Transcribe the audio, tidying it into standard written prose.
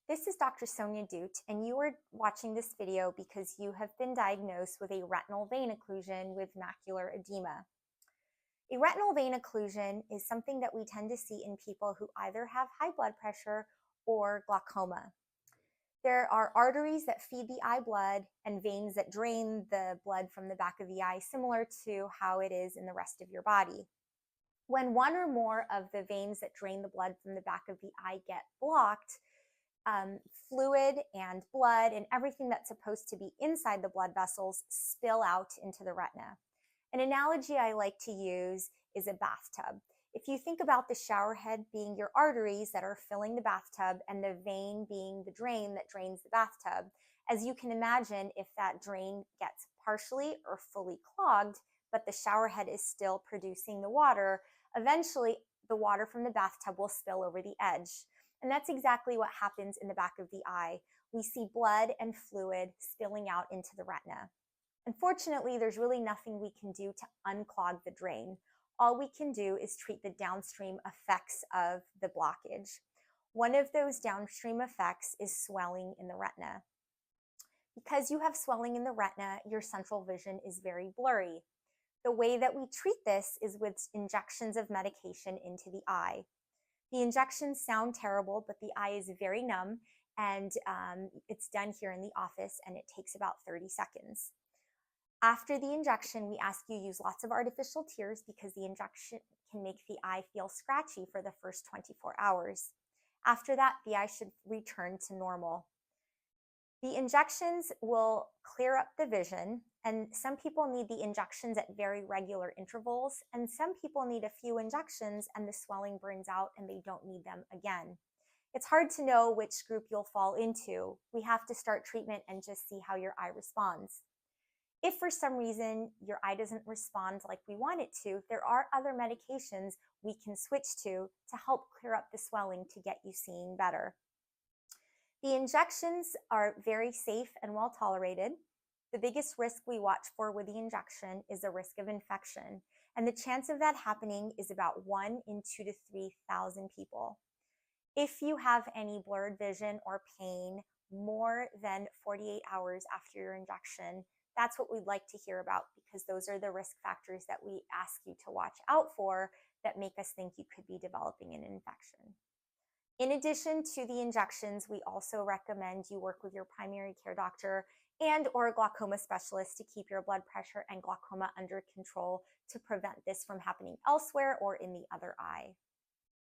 This is Dr. Sonia Dhoot, and you are watching this video because you have been diagnosed with a retinal vein occlusion with macular edema. A retinal vein occlusion is something that we tend to see in people who either have high blood pressure or glaucoma. There are arteries that feed the eye blood and veins that drain the blood from the back of the eye, similar to how it is in the rest of your body. When one or more of the veins that drain the blood from the back of the eye get blocked, fluid and blood and everything that's supposed to be inside the blood vessels spill out into the retina. An analogy I like to use is a bathtub. If you think about the shower head being your arteries that are filling the bathtub and the vein being the drain that drains the bathtub, as you can imagine, if that drain gets partially or fully clogged, but the shower head is still producing the water, eventually the water from the bathtub will spill over the edge. And that's exactly what happens in the back of the eye. We see blood and fluid spilling out into the retina. Unfortunately, there's really nothing we can do to unclog the drain. All we can do is treat the downstream effects of the blockage. One of those downstream effects is swelling in the retina. Because you have swelling in the retina, your central vision is very blurry. The way that we treat this is with injections of medication into the eye. The injections sound terrible, but the eye is very numb, and it's done here in the office, and it takes about 30 seconds. After the injection, we ask you use lots of artificial tears because the injection can make the eye feel scratchy for the first 24 hours. After that, the eye should return to normal. The injections will clear up the vision, and some people need the injections at very regular intervals, and some people need a few injections and the swelling burns out and they don't need them again. It's hard to know which group you'll fall into. We have to start treatment and just see how your eye responds. If for some reason your eye doesn't respond like we want it to, there are other medications we can switch to help clear up the swelling to get you seeing better. The injections are very safe and well tolerated. The biggest risk we watch for with the injection is the risk of infection, and the chance of that happening is about 1 in 2 to 3,000 people. If you have any blurred vision or pain more than 48 hours after your injection, that's what we'd like to hear about, because those are the risk factors that we ask you to watch out for that make us think you could be developing an infection. In addition to the injections, we also recommend you work with your primary care doctor and or a glaucoma specialist to keep your blood pressure and glaucoma under control to prevent this from happening elsewhere or in the other eye.